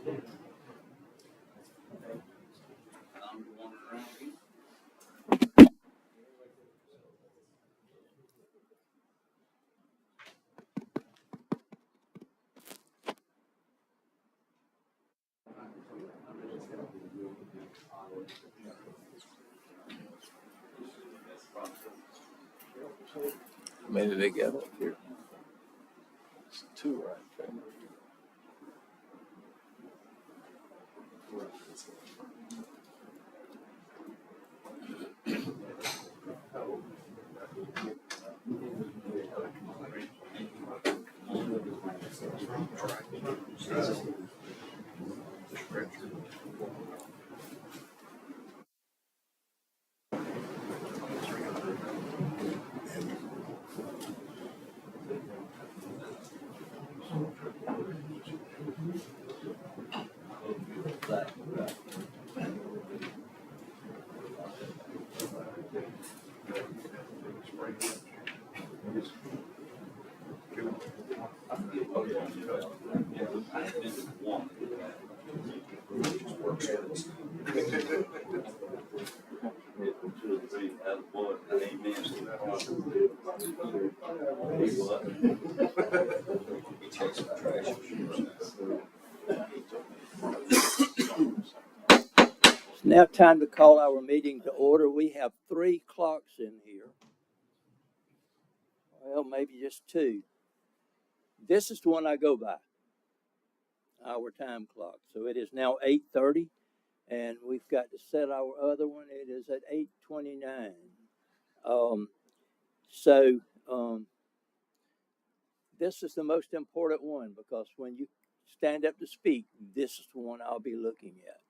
How many they got up here? It's two right there. It's now time to call our meeting to order. We have 3 clocks in here. Well, maybe just 2. This is the one I go by, our time clock. So it is now 8:30, and we've got to set our other one. It is at 8:29. This is the most important one because when you stand up to speak, this is the one I'll be looking at.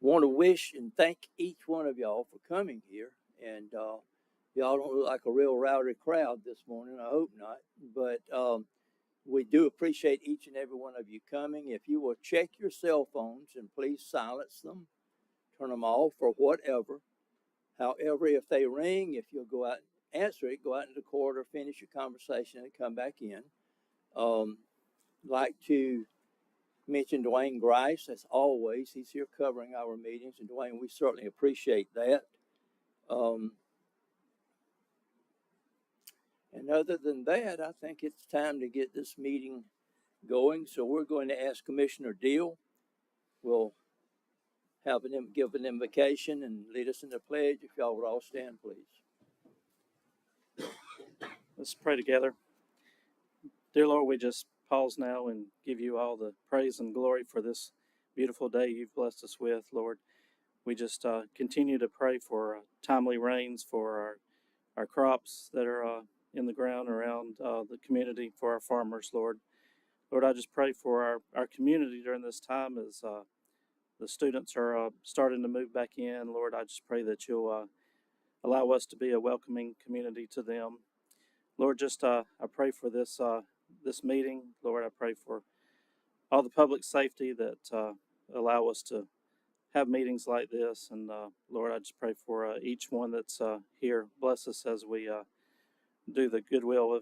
Want to wish and thank each one of y'all for coming here. And y'all don't look like a real rowdy crowd this morning. I hope not. But we do appreciate each and every one of you coming. If you will check your cell phones and please silence them, turn them off or whatever. However, if they ring, if you'll go out and answer it, go out into the corridor, finish your conversation, and come back in. Like to mention Dwayne Grice, as always. He's here covering our meetings, and Dwayne, we certainly appreciate that. And other than that, I think it's time to get this meeting going. So we're going to ask Commissioner Deal. We'll have him give an invocation and lead us in the pledge. If y'all would all stand, please. Let's pray together. Dear Lord, we just pause now and give you all the praise and glory for this beautiful day you've blessed us with, Lord. We just continue to pray for timely rains for our crops that are in the ground around the community, for our farmers, Lord. Lord, I just pray for our community during this time as the students are starting to move back in. Lord, I just pray that you'll allow us to be a welcoming community to them. Lord, just I pray for this meeting. Lord, I pray for all the public safety that allow us to have meetings like this. And Lord, I just pray for each one that's here. Bless us as we do the goodwill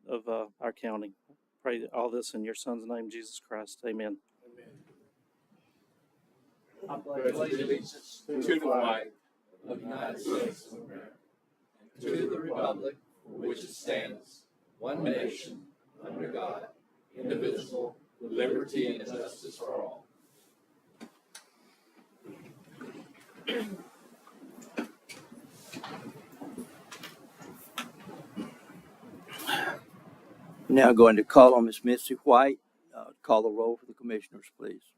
of our county. Pray all this in your Son's name, Jesus Christ. Amen. I pledge allegiance to the flag of the United States of America and to the republic for which it stands, one nation, under God, indivisible, with liberty and justice for all. Now going to call on Miss Mitzi White. Call the roll for the commissioners, please.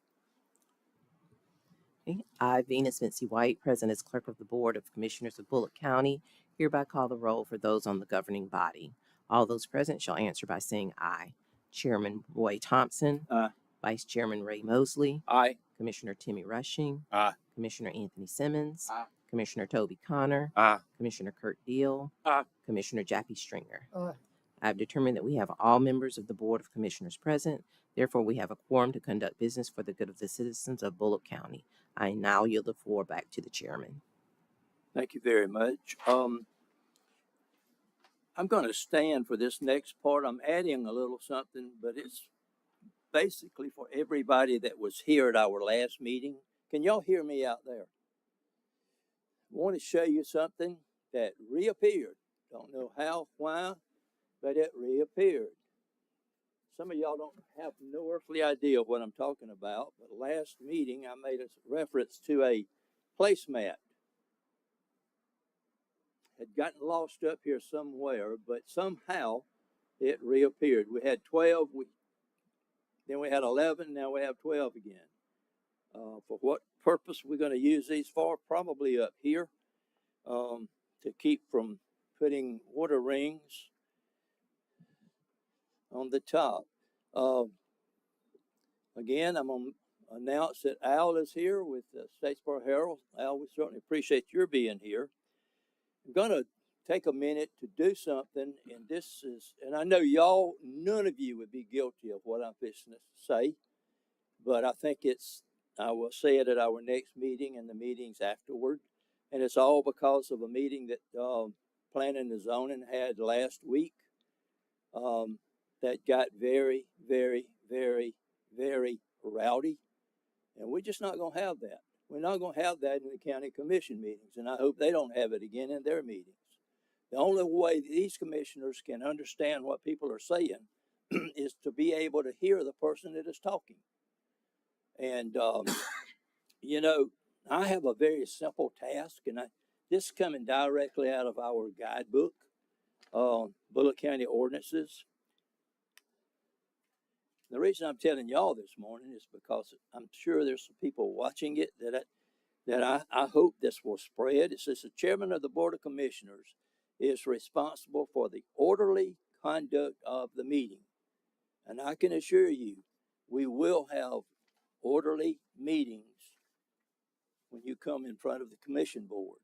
I, Venus Mitzi White, present as Clerk of the Board of Commissioners of Bullock County, hereby call the roll for those on the governing body. All those present shall answer by saying aye. Chairman Roy Thompson. Aye. Vice Chairman Ray Mosley. Aye. Commissioner Timmy Rushing. Aye. Commissioner Anthony Simmons. Aye. Commissioner Toby Connor. Aye. Commissioner Kurt Deal. Aye. Commissioner Jackie Stringer. Aye. I have determined that we have all members of the Board of Commissioners present. Therefore, we have a quorum to conduct business for the good of the citizens of Bullock County. I now yield the floor back to the chairman. Thank you very much. I'm going to stand for this next part. I'm adding a little something, but it's basically for everybody that was here at our last meeting. Can y'all hear me out there? I want to show you something that reappeared. Don't know how, why, but it reappeared. Some of y'all don't have no earthly idea what I'm talking about, but last meeting I made a reference to a placemat. Had gotten lost up here somewhere, but somehow it reappeared. We had 12, then we had 11, now we have 12 again. For what purpose we're going to use these for? Probably up here to keep from putting water rings on the top. Again, I'm going to announce that Al is here with the Statesboro Herald. Al, we certainly appreciate your being here. I'm going to take a minute to do something, and this is, and I know y'all, none of you would be guilty of what I'm fixing to say, but I think I will say it at our next meeting and the meetings afterward, and it's all because of a meeting that Planning and Zoning had last week that got very, very, very, very rowdy, and we're just not going to have that. We're not going to have that in the county commission meetings, and I hope they don't have it again in their meetings. The only way these commissioners can understand what people are saying is to be able to hear the person that is talking. And, you know, I have a very simple task, and this is coming directly out of our guidebook, Bullitt County Ordinances. The reason I'm telling y'all this morning is because I'm sure there's some people watching it that I hope this will spread. It says the chairman of the Board of Commissioners is responsible for the orderly conduct of the meeting. And I can assure you, we will have orderly meetings when you come in front of the commission board.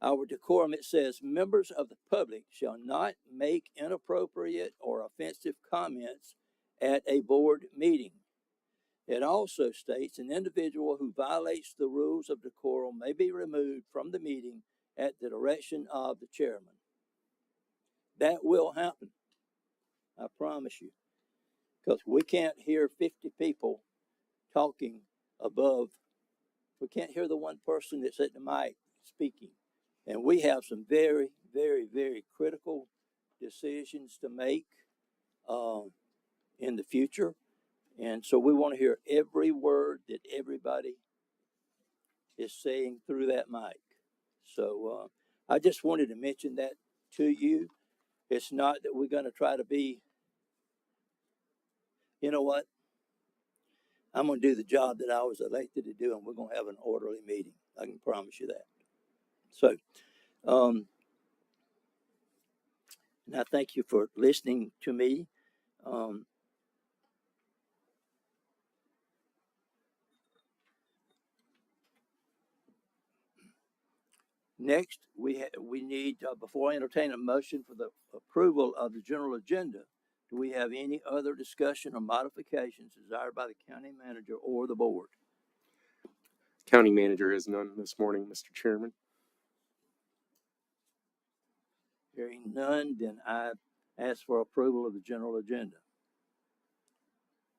Our decorum, it says, members of the public shall not make inappropriate or offensive comments at a board meeting. It also states an individual who violates the rules of decorum may be removed from the meeting at the direction of the chairman. That will happen, I promise you, because we can't hear 50 people talking above. We can't hear the one person that's at the mic speaking. And we have some very, very, very critical decisions to make in the future. And so we want to hear every word that everybody is saying through that mic. So I just wanted to mention that to you. It's not that we're going to try to be, you know what? I'm going to do the job that I was elected to do, and we're going to have an orderly meeting. I can promise you that. So, and I thank you for listening to me. Next, we need, before I entertain a motion for the approval of the general agenda, do we have any other discussion or modifications desired by the county manager or the board? County manager has none this morning, Mr. Chairman. Hearing none, then I ask for approval of the general agenda.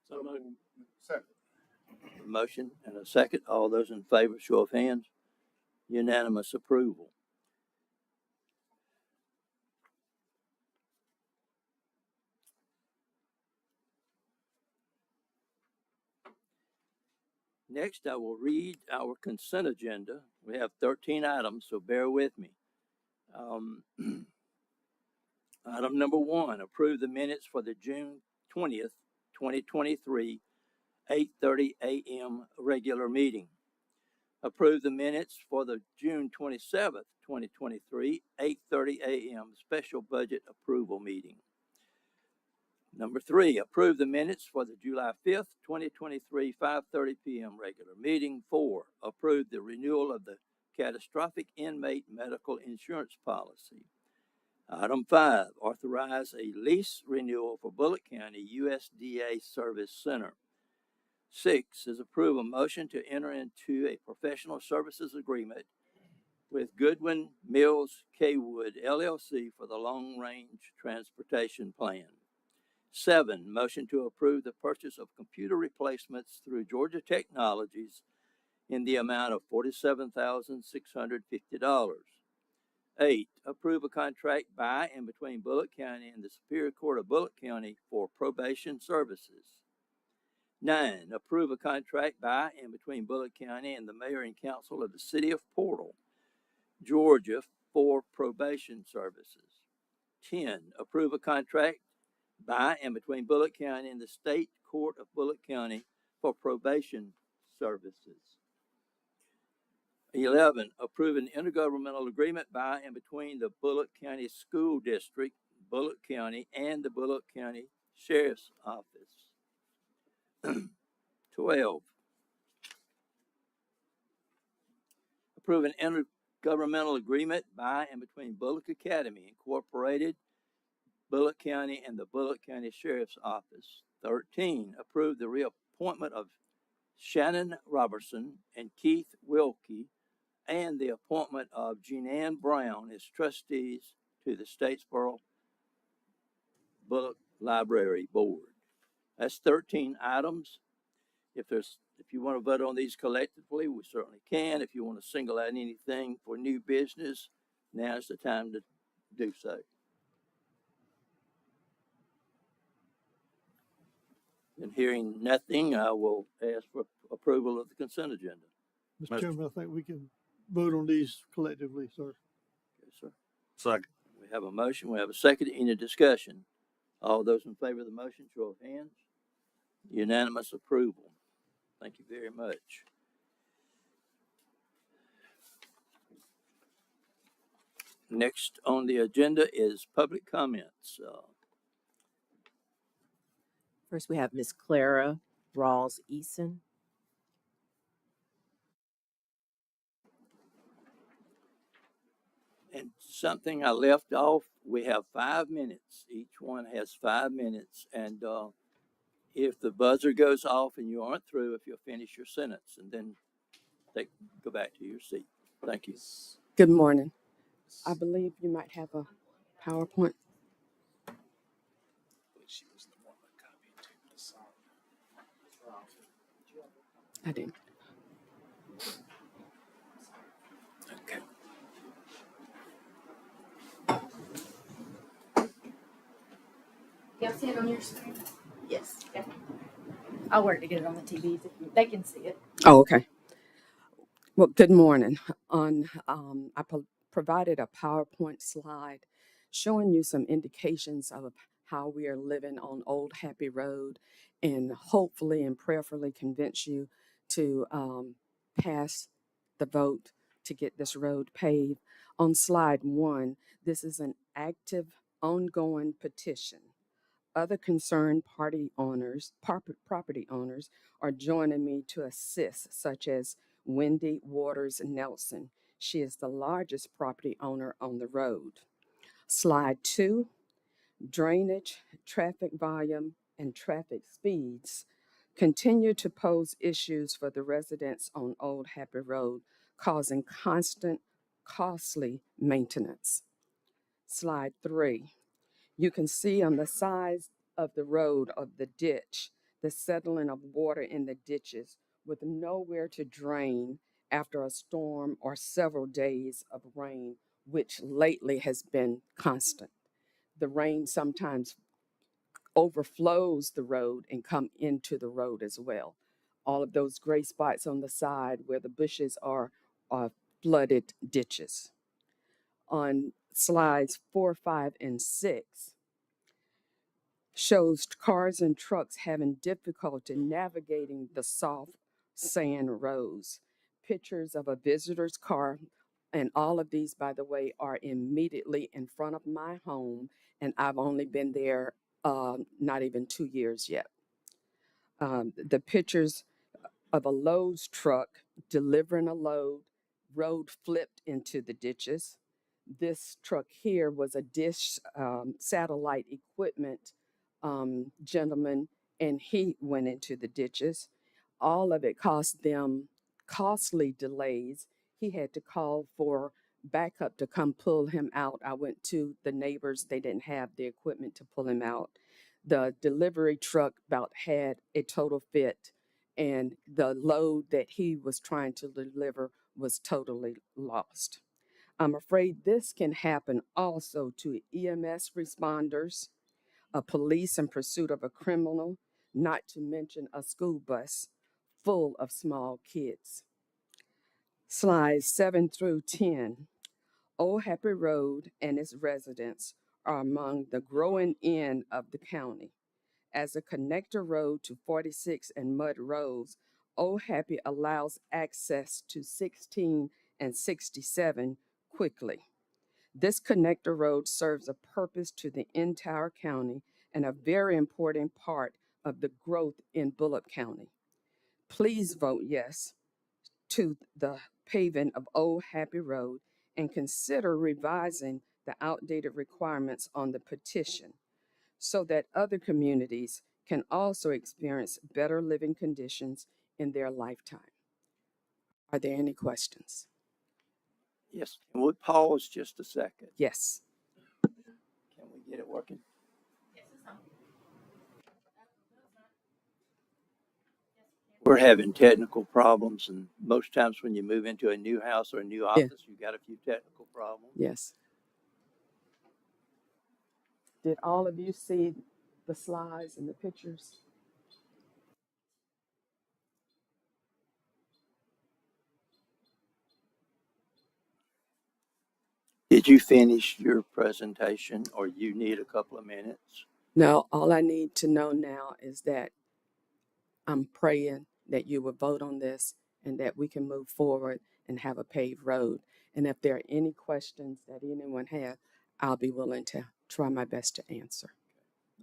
So moved. Second. A motion and a second. All those in favor, show of hands. Unanimous approval. Next, I will read our consent agenda. We have 13 items, so bear with me. Item number 1, approve the minutes for the June 20th, 2023, 8:30 a.m. regular meeting. Approve the minutes for the June 27th, 2023, 8:30 a.m. special budget approval meeting. Number 3, approve the minutes for the July 5th, 2023, 5:30 p.m. regular meeting. 4, approve the renewal of the catastrophic inmate medical insurance policy. Item 5, authorize a lease renewal for Bullitt County USDA Service Center. 6 is approve a motion to enter into a professional services agreement with Goodwin Mills Kaywood LLC for the long range transportation plan. 7, motion to approve the purchase of computer replacements through Georgia Technologies in the amount of $47,650. 8, approve a contract by and between Bullock County and the Superior Court of Bullock County for probation services. 9, approve a contract by and between Bullock County and the mayor and council of the city of Portal, Georgia, for probation services. 10, approve a contract by and between Bullock County and the state court of Bullock County for probation services. 11, approve an intergovernmental agreement by and between the Bullock County School District, Bullock County, and the Bullock County Sheriff's Office. 12, approve an intergovernmental agreement by and between Bullock Academy Incorporated, Bullock County, and the Bullock County Sheriff's Office. 13, approve the reappointment of Shannon Robertson and Keith Wilkie and the appointment of Jeananne Brown as trustees to the Statesboro Bullock Library Board. That's 13 items. If you want to vote on these collectively, we certainly can. If you want to single out anything for new business, now's the time to do so. And hearing nothing, I will ask for approval of the consent agenda. Mr. Chairman, I think we can vote on these collectively, sir. Yes, sir. Second. We have a motion. We have a second. Any discussion? All those in favor of the motion, show of hands. Unanimous approval. Thank you very much. Next on the agenda is public comments. First, we have Miss Clara Rawls Eason. And something I left off, we have 5 minutes. Each one has 5 minutes. And if the buzzer goes off and you aren't through, if you'll finish your sentence and then go back to your seat. Thank you. Good morning. I believe you might have a PowerPoint. I didn't. Okay. Y'all see it on your screen? Yes. Okay. I'll work to get it on the TVs if they can see it. Oh, okay. Well, good morning. I provided a PowerPoint slide showing you some indications of how we are living on Old Happy Road, and hopefully and prayerfully convince you to pass the vote to get this road paved. On slide 1, this is an active, ongoing petition. Other concerned property owners are joining me to assist, such as Wendy Waters Nelson. She is the largest property owner on the road. Slide 2, drainage, traffic volume, and traffic speeds continue to pose issues for the residents on Old Happy Road, causing constant, costly maintenance. Slide 3. You can see on the sides of the road of the ditch, the settling of water in the ditches with nowhere to drain after a storm or several days of rain, which lately has been constant. The rain sometimes overflows the road and come into the road as well. All of those gray spots on the side where the bushes are flooded ditches. On slides 4, 5, and 6, shows cars and trucks having difficulty navigating the soft sand roads. Pictures of a visitor's car, and all of these, by the way, are immediately in front of my home, and I've only been there not even 2 years yet. The pictures of a Lowe's truck delivering a load, road flipped into the ditches. This truck here was a dish satellite equipment gentleman, and he went into the ditches. All of it cost them costly delays. He had to call for backup to come pull him out. I went to the neighbors. They didn't have the equipment to pull him out. The delivery truck about had a total fit, and the load that he was trying to deliver was totally lost. I'm afraid this can happen also to EMS responders, a police in pursuit of a criminal, not to mention a school bus full of small kids. Slides 7 through 10. Old Happy Road and its residents are among the growing end of the county. As a connector road to 46 and Mud Roads, Old Happy allows access to 16 and 67 quickly. This connector road serves a purpose to the entire county and a very important part of the growth in Bullock County. Please vote yes to the paving of Old Happy Road and consider revising the outdated requirements on the petition so that other communities can also experience better living conditions in their lifetime. Are there any questions? Yes. Can we pause just a second? Yes. Can we get it working? We're having technical problems, and most times when you move into a new house or a new office, you've got a few technical problems. Yes. Did all of you see the slides and the pictures? Did you finish your presentation, or you need a couple of minutes? No, all I need to know now is that I'm praying that you will vote on this and that we can move forward and have a paved road. And if there are any questions that anyone has, I'll be willing to try my best to answer.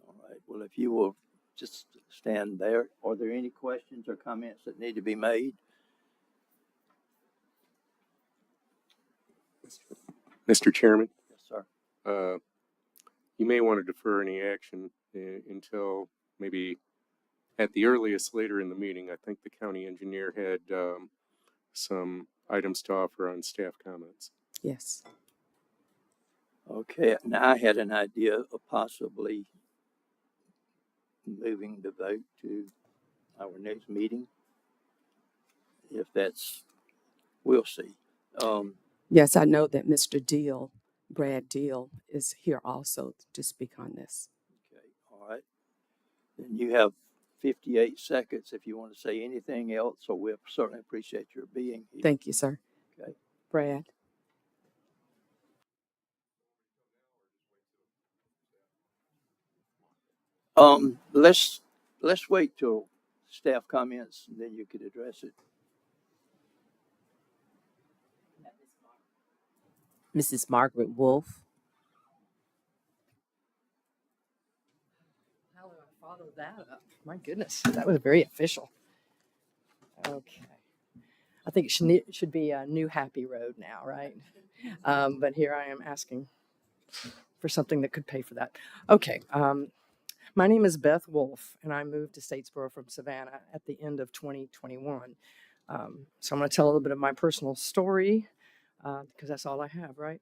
All right. Well, if you will just stand there. Are there any questions or comments that need to be made? Mr. Chairman, Yes, sir. you may want to defer any action until maybe at the earliest later in the meeting. I think the county engineer had some items to offer on staff comments. Yes. Okay. Now I had an idea of possibly moving the vote to our next meeting. If that's, we'll see. Yes, I know that Mr. Deal, Brad Deal, is here also to speak on this. Okay. All right. Then you have 58 seconds if you want to say anything else, or we'll certainly appreciate your being here. Thank you, sir. Okay. Brad? Let's wait till staff comments and then you could address it. Mrs. Margaret Wolf. How do I follow that up? My goodness, that was very official. Okay. I think it should be a new Happy Road now, right? But here I am asking for something that could pay for that. Okay. My name is Beth Wolf, and I moved to Statesboro from Savannah at the end of 2021. So I'm going to tell a little bit of my personal story because that's all I have, right?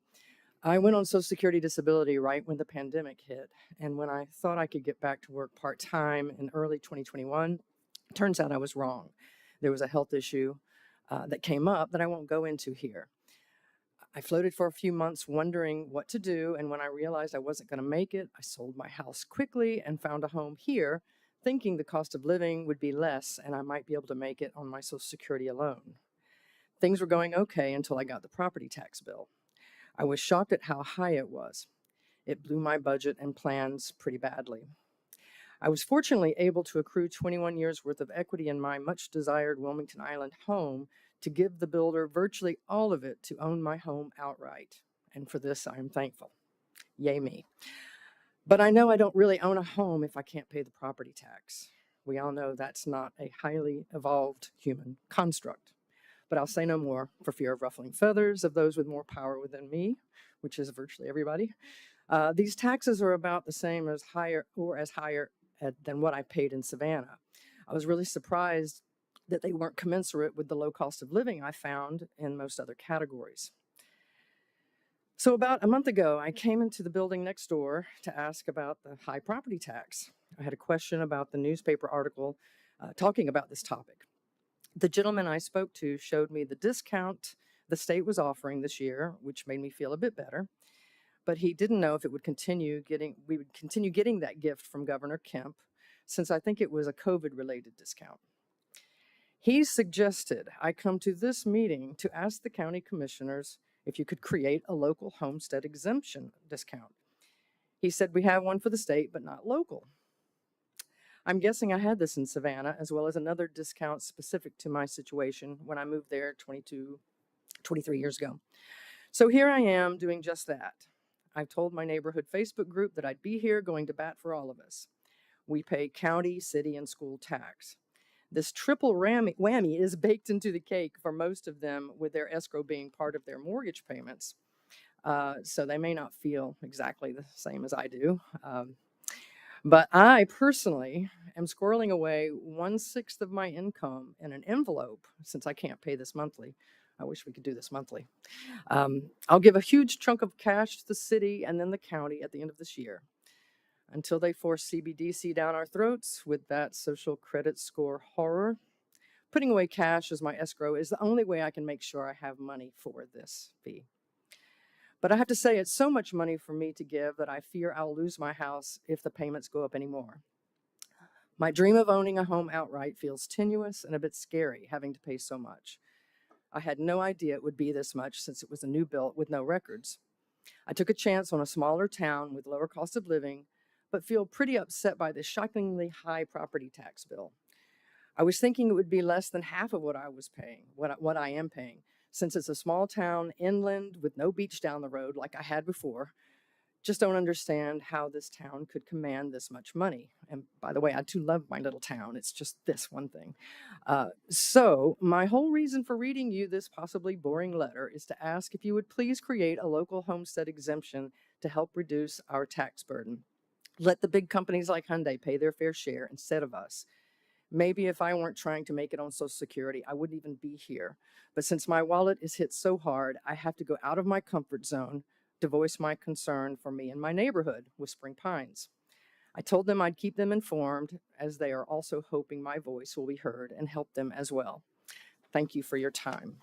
I went on Social Security disability right when the pandemic hit. And when I thought I could get back to work part-time in early 2021, turns out I was wrong. There was a health issue that came up that I won't go into here. I floated for a few months wondering what to do. And when I realized I wasn't going to make it, I sold my house quickly and found a home here, thinking the cost of living would be less and I might be able to make it on my Social Security alone. Things were going okay until I got the property tax bill. I was shocked at how high it was. It blew my budget and plans pretty badly. I was fortunately able to accrue 21 years worth of equity in my much desired Wilmington Island home to give the builder virtually all of it to own my home outright. And for this, I am thankful. Yay me. But I know I don't really own a home if I can't pay the property tax. We all know that's not a highly evolved human construct. But I'll say no more for fear of ruffling feathers of those with more power within me, which is virtually everybody. These taxes are about the same as higher than what I paid in Savannah. I was really surprised that they weren't commensurate with the low cost of living I found in most other categories. So about a month ago, I came into the building next door to ask about the high property tax. I had a question about the newspaper article talking about this topic. The gentleman I spoke to showed me the discount the state was offering this year, which made me feel a bit better. But he didn't know if we would continue getting that gift from Governor Kemp, since I think it was a COVID-related discount. He suggested I come to this meeting to ask the county commissioners if you could create a local homestead exemption discount. He said we have one for the state, but not local. I'm guessing I had this in Savannah, as well as another discount specific to my situation when I moved there 23 years ago. So here I am doing just that. I've told my neighborhood Facebook group that I'd be here going to bat for all of us. We pay county, city, and school tax. This triple whammy is baked into the cake for most of them, with their escrow being part of their mortgage payments. So they may not feel exactly the same as I do. But I personally am squirreling away 1/6 of my income in an envelope, since I can't pay this monthly. I wish we could do this monthly. I'll give a huge chunk of cash to the city and then the county at the end of this year, until they force CBDC down our throats with that social credit score horror. Putting away cash as my escrow is the only way I can make sure I have money for this fee. But I have to say, it's so much money for me to give that I fear I'll lose my house if the payments go up anymore. My dream of owning a home outright feels tenuous and a bit scary, having to pay so much. I had no idea it would be this much, since it was a new build with no records. I took a chance on a smaller town with lower cost of living, but feel pretty upset by this shockingly high property tax bill. I was thinking it would be less than half of what I was paying, what I am paying, since it's a small town inland with no beach down the road like I had before. Just don't understand how this town could command this much money. And by the way, I do love my little town. It's just this one thing. So my whole reason for reading you this possibly boring letter is to ask if you would please create a local homestead exemption to help reduce our tax burden. Let the big companies like Hyundai pay their fair share instead of us. Maybe if I weren't trying to make it on Social Security, I wouldn't even be here. But since my wallet is hit so hard, I have to go out of my comfort zone to voice my concern for me and my neighborhood, Whispering Pines. I told them I'd keep them informed, as they are also hoping my voice will be heard and help them as well. Thank you for your time.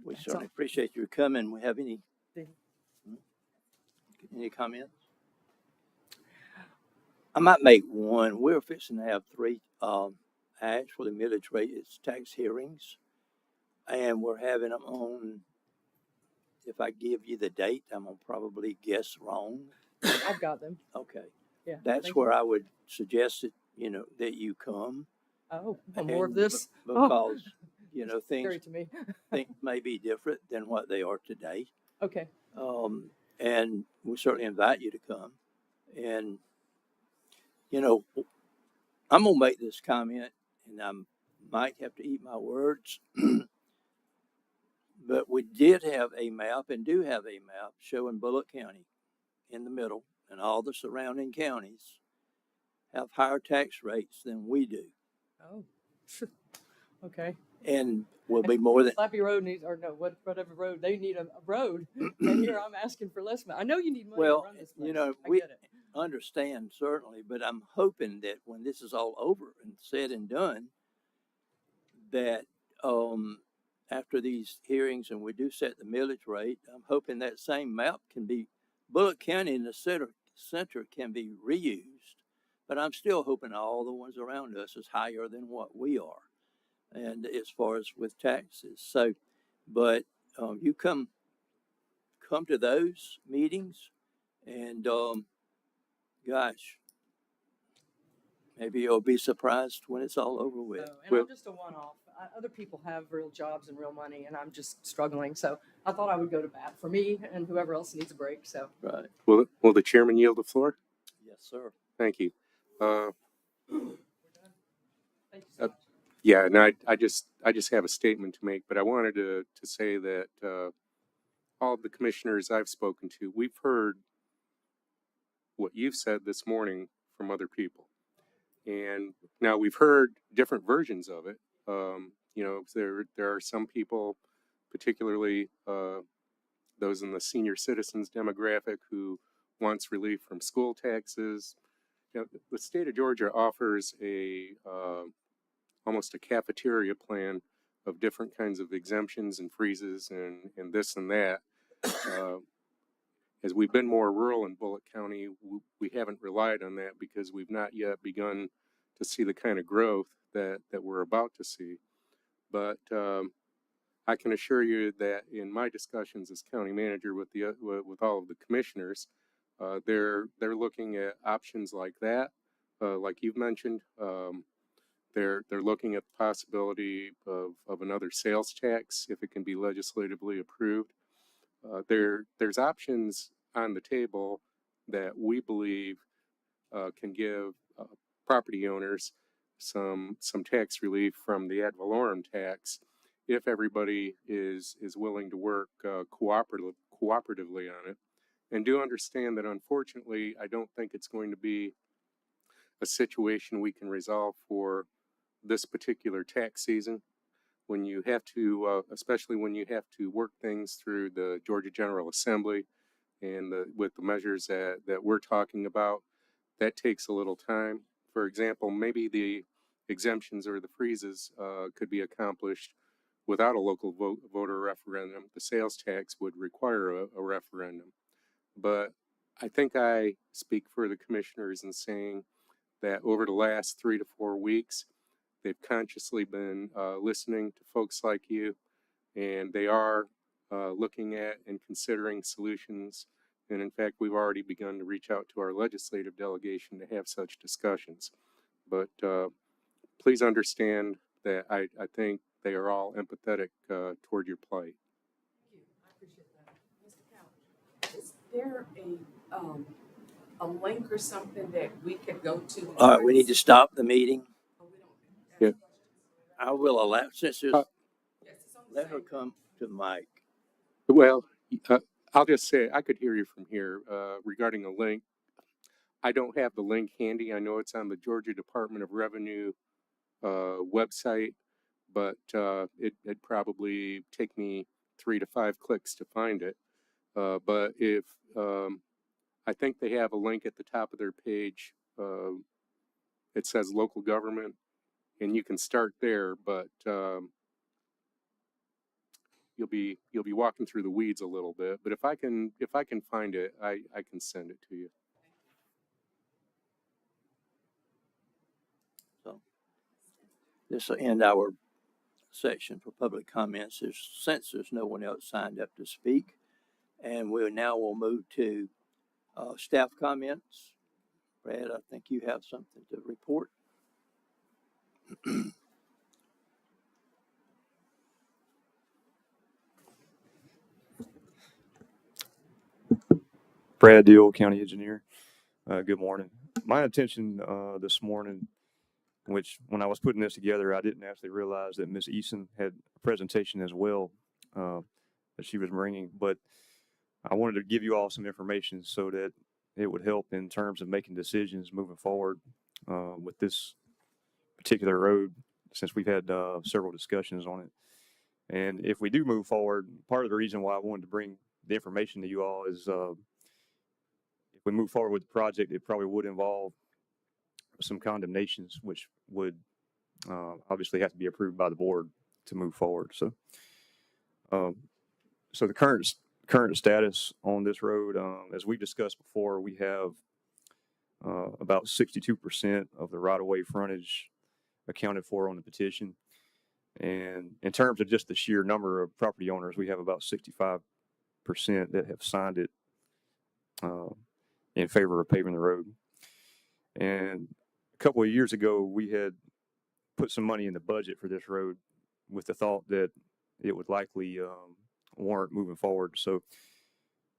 We That's certainly all. appreciate your coming. We have any Did- comments? I might make one. We're fixing to have 3 actually millage rate tax hearings, and we're having them on. If I give you the date, I'm gonna probably guess wrong. I've got them. Okay, Yeah. that's thank where you. I would suggest that you come. Oh, more of And this? because Scary to me. things may be different than what they are today. Okay. And we certainly invite you to come. And I'm gonna make this comment, and I might have to eat my words, but we did have a map and do have a map showing Bullock County in the middle, and all the surrounding counties have higher tax rates than we do, Oh. Okay. and will be more than. Slappy Road needs, or no, whatever road, they need a road. And here I'm asking for less money. I know you need money to Well, run this place. I we get it. understand certainly, but I'm hoping that when this is all over and said and done, that after these hearings and we do set the millage rate, I'm hoping that same map can be, Bullock County in the center can be reused, but I'm still hoping all the ones around us is higher than what we are, and as far as with taxes. So, but you come to those meetings, and gosh, maybe you'll be surprised when it's all over with. So, and I'm just a one-off. Other people have real jobs and real money, and I'm just struggling. So I thought I would go to bat for me and whoever else needs a break. So Right. Will the chairman yield the floor? Yes, sir. Thank you. we're done. Thank you so much. Yeah, and I just have a statement to make, but I wanted to say that all of the commissioners I've spoken to, we've heard what you've said this morning from other people, and now we've heard different versions of it. There are some people particularly those in the senior citizens demographic who wants relief from school taxes. You know, the state of Georgia offers a almost a cafeteria plan of different kinds of exemptions and freezes and this and that. As we've been more rural in Bullitt County, we haven't relied on that because we've not yet begun to see the kind of growth that we're about to see. But I can assure you that in my discussions as county manager with all of the commissioners, they're looking at options like that, like you've mentioned. They're looking at the possibility of another sales tax if it can be legislatively approved. There's options on the table that we believe can give property owners some tax relief from the ad valorem tax if everybody is willing to work cooperatively on it. And do understand that unfortunately, I don't think it's going to be a situation we can resolve for this particular tax season. When you have to, especially when you have to work things through the Georgia General Assembly and with the measures that we're talking about, that takes a little time. For example, maybe the exemptions or the freezes could be accomplished without a local voter referendum. The sales tax would require a referendum. But I think I speak for the commissioners in saying that over the last 3 to 4 weeks, they've consciously been listening to folks like you, and they are looking at and considering solutions. And in fact, we've already begun to reach out to our legislative delegation to have such discussions. But please understand that I think they are all empathetic toward your plight. Thank you. I appreciate that. Mr. Couch, is there a link or something that we could go to? All right, we need to stop the meeting. Oh, we don't. Yeah. I will allow, since there's, Yes, it's on the let her same. come to the mic. Well, I'll just say I could hear you from here regarding a link. I don't have the link handy. I know it's on the Georgia Department of Revenue website, but it'd probably take me 3 to 5 clicks to find it. But if I think they have a link at the top of their page, it says local government, and you can start there, but you'll be walking through the weeds a little bit. But if I can find it, I can send it to you. So this will end our section for public comments. Since there's no one else signed up to speak, and we'll move to staff comments. Brad, I think you have something to report. Brad Deal, County Engineer. Good morning. My intention this morning, which when I was putting this together, I didn't actually realize that Ms. Eason had a presentation as well that she was bringing, but I wanted to give you all some information so that it would help in terms of making decisions moving forward with this particular road, since we've had several discussions on it. And if we do move forward, part of the reason why I wanted to bring the information to you all is if we move forward with the project, it probably would involve some condemnations, which would obviously have to be approved by the board to move forward. So, so the current status on this road, as we discussed before, we have about 62% of the right-of-way frontage accounted for on the petition. And in terms of just the sheer number of property owners, we have about 65% that have signed it in favor of paving the road. And a couple of years ago, we had put some money in the budget for this road with the thought that it would likely warrant moving forward. So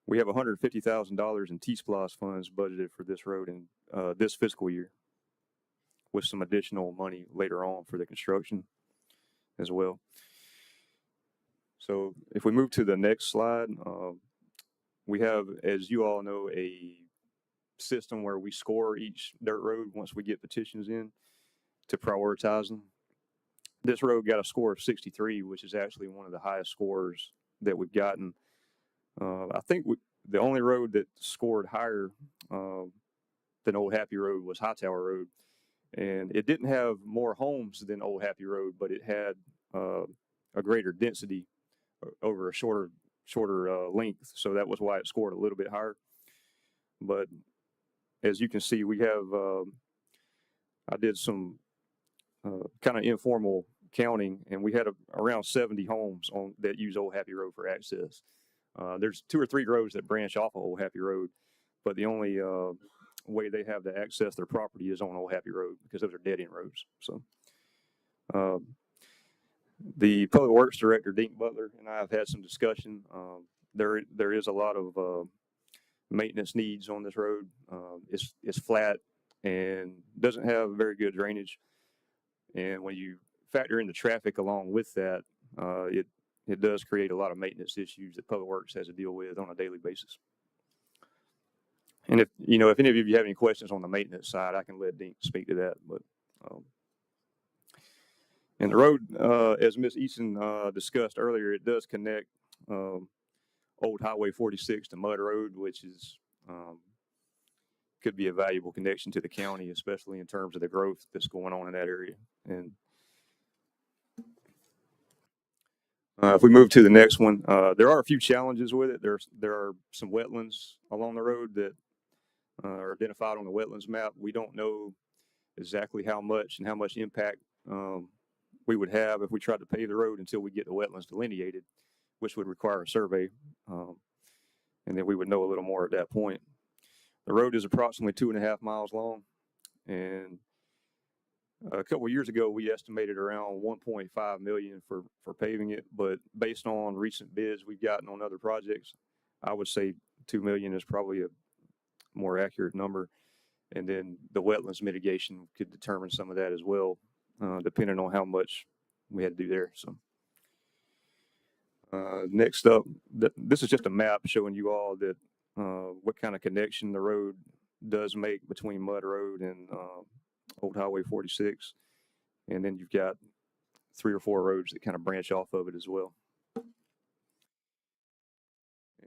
we have $150,000 in T-SPLOST funds budgeted for this road in this fiscal year, with some additional money later on for the construction as well. So if we move to the next slide, we have, as you all know, a system where we score each dirt road once we get petitions in to prioritize them. this road got a score of 63, which is actually one of the highest scores that we've gotten. I think the only road that scored higher than Old Happy Road was Hightower Road, and it didn't have more homes than Old Happy Road, but it had a greater density over a shorter length, so that was why it scored a little bit higher. But as you can see, we have I did some kind of informal counting, and we had around 70 homes that use Old Happy Road for access. There's 2 or 3 roads that branch off of Old Happy Road, but the only way they have to access their property is on Old Happy Road, because those are dead end roads. So the Public Works Director, Dean Butler, and I have had some discussion. There is a lot of maintenance needs on this road. It's flat and doesn't have very good drainage. And when you factor in the traffic along with that, it does create a lot of maintenance issues that Public Works has to deal with on a daily basis. And if any of you have any questions on the maintenance side, I can let Dean speak to that. But and the road, as Ms. Eason discussed earlier, it does connect Old Highway 46 to Mud Road, which is could be a valuable connection to the county, especially in terms of the growth that's going on in that area. And if we move to the next one, there are a few challenges with it. There are some wetlands along the road that are identified on the wetlands map. We don't know exactly how much impact we would have if we tried to pave the road until we get the wetlands delineated, which would require a survey. And then we would know a little more at that point. The road is approximately 2.5 miles long, and a couple of years ago, we estimated around 1.5 million for paving it, but based on recent bids we've gotten on other projects, I would say 2 million is probably a more accurate number. And then the wetlands mitigation could determine some of that as well, depending on how much we had to do there. So next up, this is just a map showing you all that what kind of connection the road does make between Mud Road and Old Highway 46. And then you've got 3 or 4 roads that kind of branch off of it as well.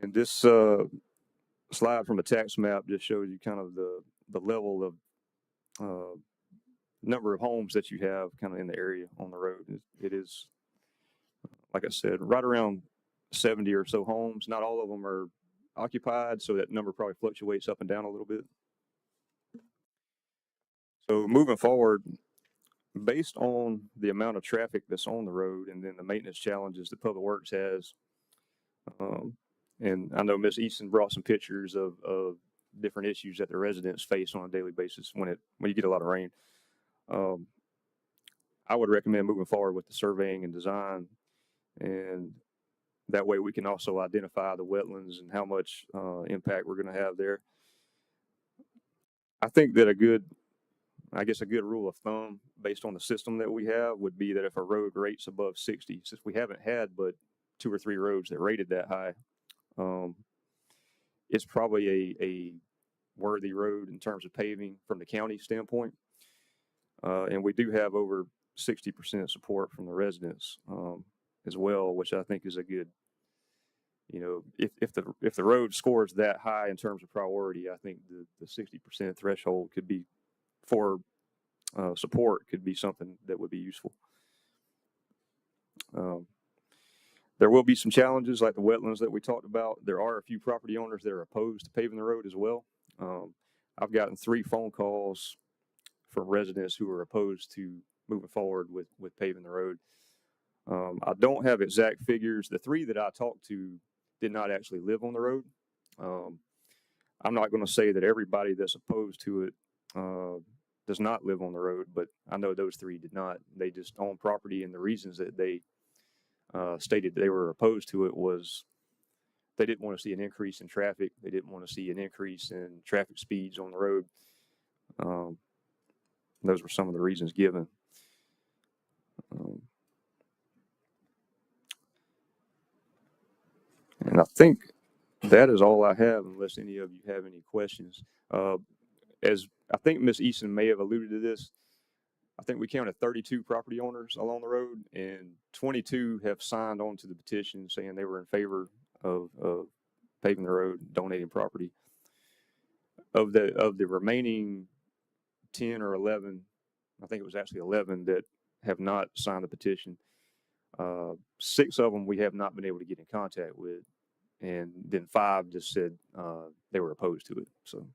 And this slide from a tax map just shows you kind of the level of number of homes that you have kind of in the area on the road. It is, like I said, right around 70 or so homes. Not all of them are occupied, so that number probably fluctuates up and down a little bit. So moving forward, based on the amount of traffic that's on the road and then the maintenance challenges that Public Works has, and I know Ms. Easton brought some pictures of different issues that the residents face on a daily basis when you get a lot of rain. I would recommend moving forward with the surveying and design, and that way we can also identify the wetlands and how much impact we're going to have there. I think that a good rule of thumb based on the system that we have would be that if a road rates above 60, since we haven't had but 2 or 3 roads that rated that high, it's probably a worthy road in terms of paving from the county standpoint. And we do have over 60% support from the residents as well, which I think is a good, if the road scores that high in terms of priority, I think the 60% threshold could be for support could be something that would be useful. There will be some challenges like the wetlands that we talked about. There are a few property owners that are opposed to paving the road as well. I've gotten 3 phone calls from residents who are opposed to moving forward with paving the road. I don't have exact figures. The 3 that I talked to did not actually live on the road. I'm not going to say that everybody that's opposed to it does not live on the road, but I know those 3 did not. They just own property, and the reasons that they stated they were opposed to it was they didn't want to see an increase in traffic. They didn't want to see an increase in traffic speeds on the road. Those were some of the reasons given. And I think that is all I have, unless any of you have any questions. As I think Ms. Easton may have alluded to this, I think we counted 32 property owners along the road, and 22 have signed on to the petition saying they were in favor of paving the road, donating property. Of the remaining 10 or 11, I think it was actually 11 that have not signed the petition. 6 of them we have not been able to get in contact with, and then 5 just said they were opposed to it. So,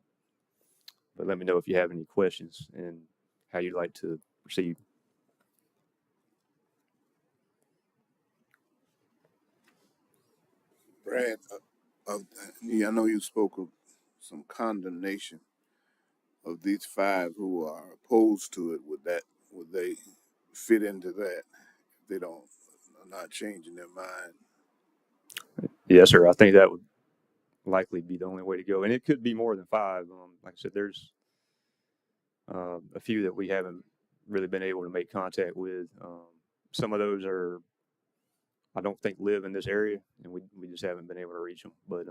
but let me know if you have any questions and how you'd like to proceed. Brad, I know you spoke of some condemnation of these 5 who are opposed to it. Would they fit into that? If they are not changing their mind. Yes, sir. I think that would likely be the only way to go, and it could be more than 5. Like I said, there's a few that we haven't really been able to make contact with. Some of those are, I don't think, live in this area, and we just haven't been able to reach them. But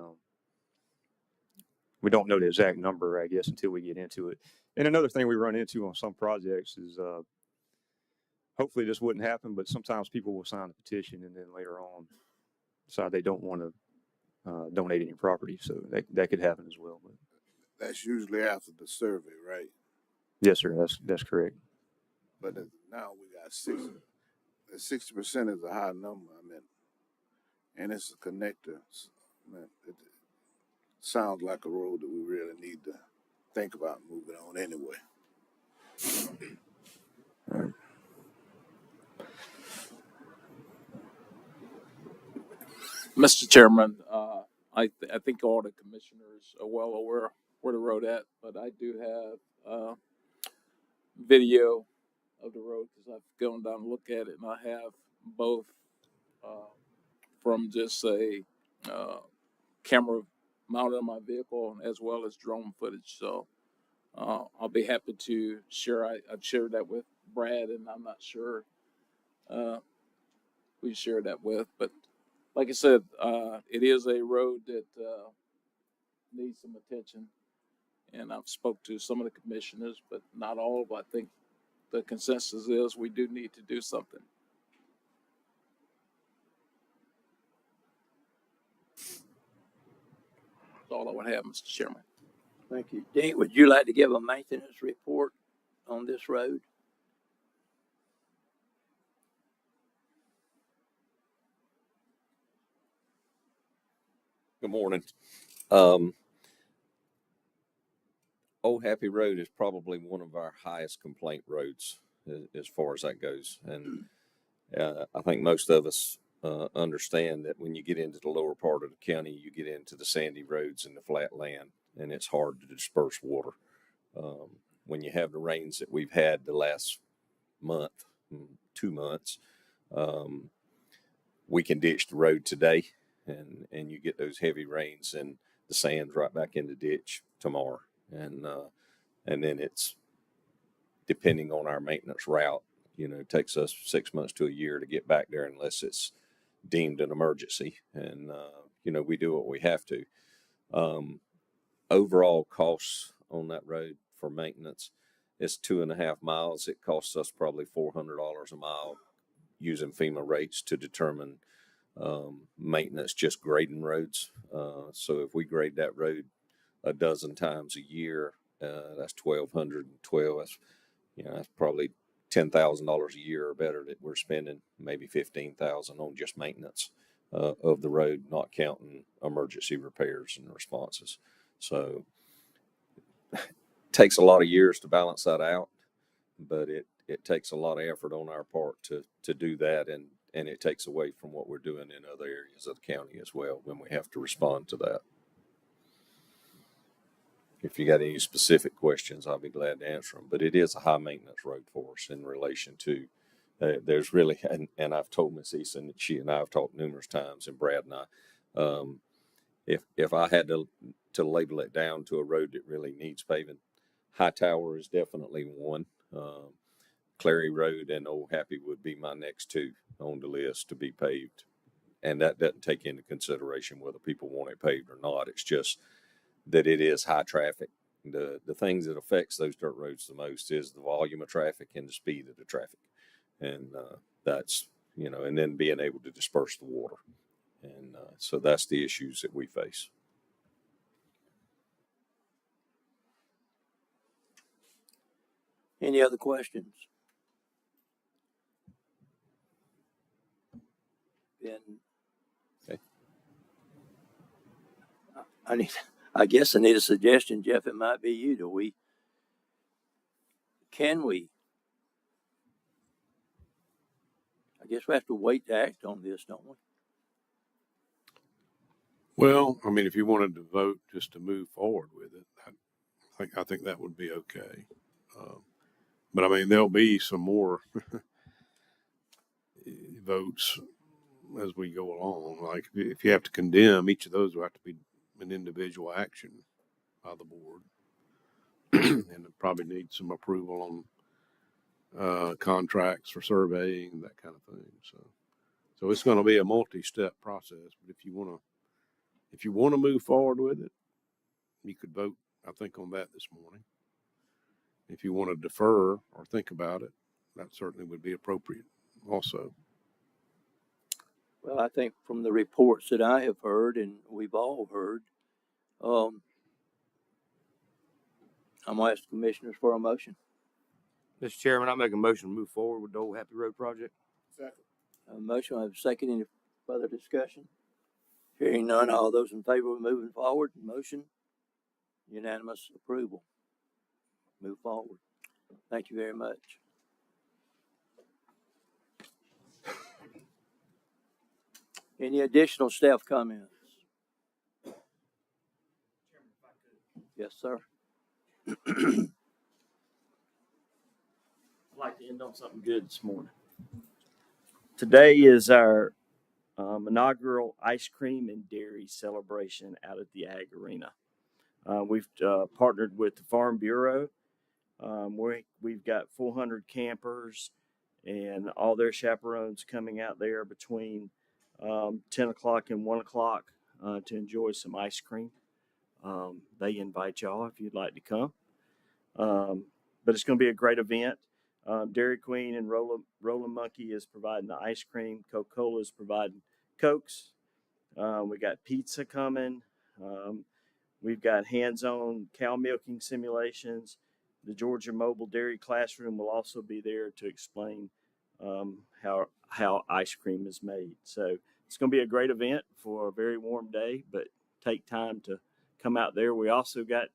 we don't know the exact number, I guess, until we get into it. And another thing we run into on some projects is, hopefully this wouldn't happen, but sometimes people will sign a petition and then later on decide they don't want to donate any property. So that could happen as well. But That's usually after the survey, right? yes, sir. That's correct. But now we got 60%. 60% is a high number. I mean, and it's a connector. Man, it sounds like a road that we really need to think about moving on anyway. All right. Mr. Chairman, I think all the commissioners are well aware where the road at, but I do have video of the road because I've gone down and looked at it, and I have both from just a camera mounted on my vehicle as well as drone footage. So I'll be happy to share. I've shared that with Brad, and I'm not sure who you shared that with, but like I said, it is a road that needs some attention, and I've spoke to some of the commissioners, but not all. But I think the consensus is we do need to do something. That's all I would have, Mr. Chairman. Thank you. Dean, would you like to give a maintenance report on this road? Good morning. Old Happy Road is probably one of our highest complaint roads as far as that goes. And I think most of us understand that when you get into the lower part of the county, you get into the sandy roads and the flat land, and it's hard to disperse water. When you have the rains that we've had the last month, 2 months, we can ditch the road today. And you get those heavy rains and the sand's right back in the ditch tomorrow. And then it's depending on our maintenance route, it takes us 6 months to a year to get back there unless it's deemed an emergency. And, we do what we have to. Overall costs on that road for maintenance, it's 2.5 miles. It costs us probably $400 a mile using FEMA rates to determine maintenance, just grading roads. So if we grade that road a dozen times a year, that's 1,212. That's probably $10,000 a year or better that we're spending, maybe $15,000 on just maintenance of the road, not counting emergency repairs and responses. So it takes a lot of years to balance that out, but it takes a lot of effort on our part to do that, and it takes away from what we're doing in other areas of the county as well when we have to respond to that. If you got any specific questions, I'll be glad to answer them. But it is a high maintenance road for us in relation to, there's really, and I've told Miss Eason that she and I have talked numerous times, and Brad and I, if I had to label it down to a road that really needs paving, Hightower is definitely one. Clary Road and Old Happy would be my next 2 on the list to be paved. And that doesn't take into consideration whether people want it paved or not. It's just that it is high traffic The things that affects those dirt roads the most is the volume of traffic and the speed of the traffic. And that's, and then being able to disperse the water. And so that's the issues that we face. Any other questions? Then Okay. I guess I need a suggestion, Jeff. It might be you. Can we? I guess we have to wait to act on this, don't we? Well, I mean, if you wanted to vote just to move forward with it, I think that would be okay. But I mean, there'll be some more votes as we go along. Like if you have to condemn, each of those will have to be an individual action by the board, and it probably needs some approval on contracts for surveying and that kind of thing. So it's going to be a multi-step process. But if you want to move forward with it, you could vote, I think, on that this morning. If you want to defer or think about it, that certainly would be appropriate also. Well, I think from the reports that I have heard and we've all heard, I'm going to ask the commissioners for a motion. Mr. Chairman, I make a motion to move forward with the Old Happy Road project. Second. A motion, I have a second. Any further discussion? Hearing none, all those in favor of moving forward, motion, unanimous approval. Move forward. Thank you very much. Any additional staff comments? Yes, sir. I'd like to end on something good this morning. Today is our inaugural ice cream and dairy celebration out at the Ag Arena. We've partnered with the Farm Bureau. We've got 400 campers and all their chaperones coming out there between 10 o'clock and 1 o'clock to enjoy some ice cream. They invite y'all if you'd like to come. But it's going to be a great event. Dairy Queen and Rollin' Monkey is providing the ice cream. Coca-Cola is providing Cokes. We got pizza coming. We've got hands-on cow milking simulations. The Georgia Mobile Dairy Classroom will also be there to explain how ice cream is made. So it's going to be a great event for a very warm day, but take time to come out there. We also got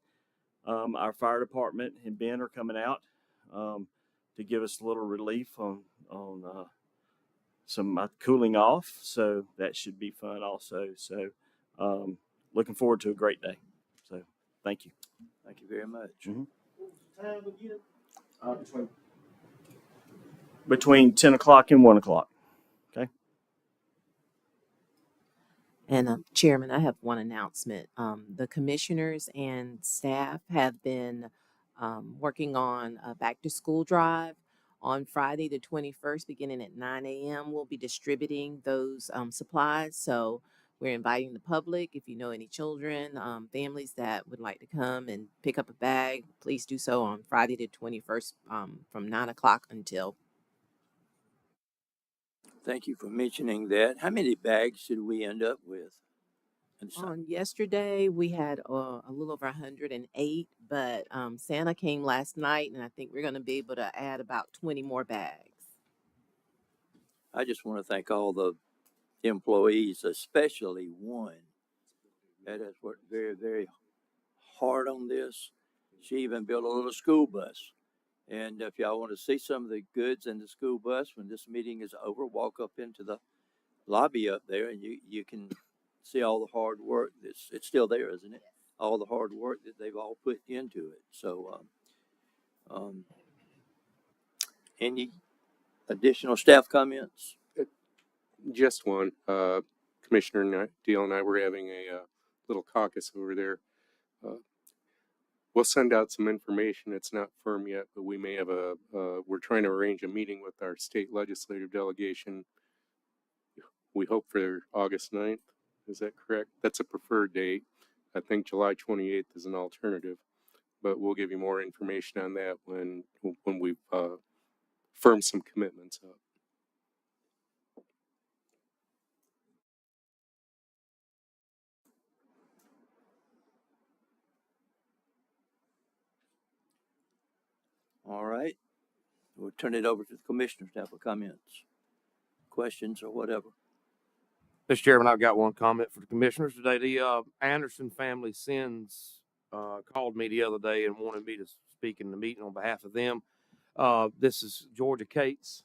our fire department and Ben are coming out to give us a little relief on some cooling off. So that should be fun also. So looking forward to a great day. So thank you. Thank you very much. Mm-hmm. Between 10 o'clock and 1 o'clock. Okay. And Chairman, I have one announcement. The commissioners and staff have been working on a back to school drive on Friday, the 21st, beginning at 9 a.m. We'll be distributing those supplies. So we're inviting the public. If you know any children, families that would like to come and pick up a bag, please do so on Friday, the 21st, from 9 o'clock until. Thank you for mentioning that. How many bags did we end up with? On yesterday, we had a little over 108, but Santa came last night, and I think we're going to be able to add about 20 more bags. I just want to thank all the employees, especially one that has worked very, very hard on this. She even built a little school bus. And if y'all want to see some of the goods in the school bus when this meeting is over, walk up into the lobby up there and you can see all the hard work it's still there, isn't it? All the hard work that they've all put into it. So any additional staff comments? Just one. Commissioner Deal and I were having a little caucus over there. We'll send out some information. It's not firm yet, but we may have we're trying to arrange a meeting with our state legislative delegation. We hope for August 9th. Is that correct? That's a preferred date. I think July 28th is an alternative. but we'll give you more information on that when we've firmed some commitments up. All right. We'll turn it over to the commissioners now for comments, questions, or whatever. Mr. Chairman, I've got one comment for the commissioners today. The Anderson family sins called me the other day and wanted me to speak in the meeting on behalf of them. This is Georgia Cates'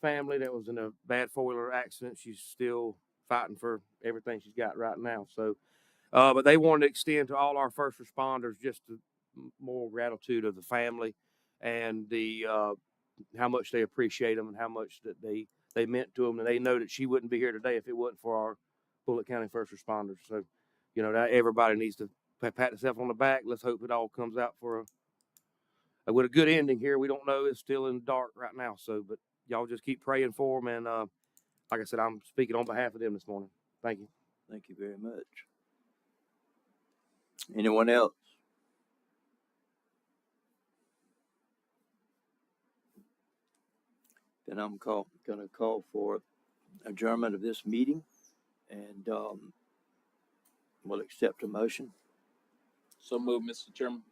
family that was in a bad four-wheeler accident. She's still fighting for everything she's got right now. So, but they wanted to extend to all our first responders just the moral gratitude of the family and the how much they appreciate them and how much that they meant to them, and they know that she wouldn't be here today if it wasn't for our Bullitt County first responders. So, you know, that everybody needs to pat themselves on the back. Let's hope it all comes out for with a good ending here. We don't know; it's still in the dark right now. So, but y'all just keep praying for them, and like I said, I'm speaking on behalf of them this morning. Thank you. Thank you very much. Anyone else? Then I'm going to call for adjournment of this meeting, and we'll accept a motion. So move, Mr. Chairman.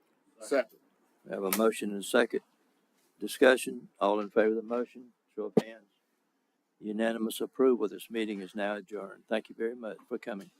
Second. We have a motion and a second. Discussion. All in favor of the motion, show of hands. Unanimous approval. This meeting is now adjourned. Thank you very much for coming.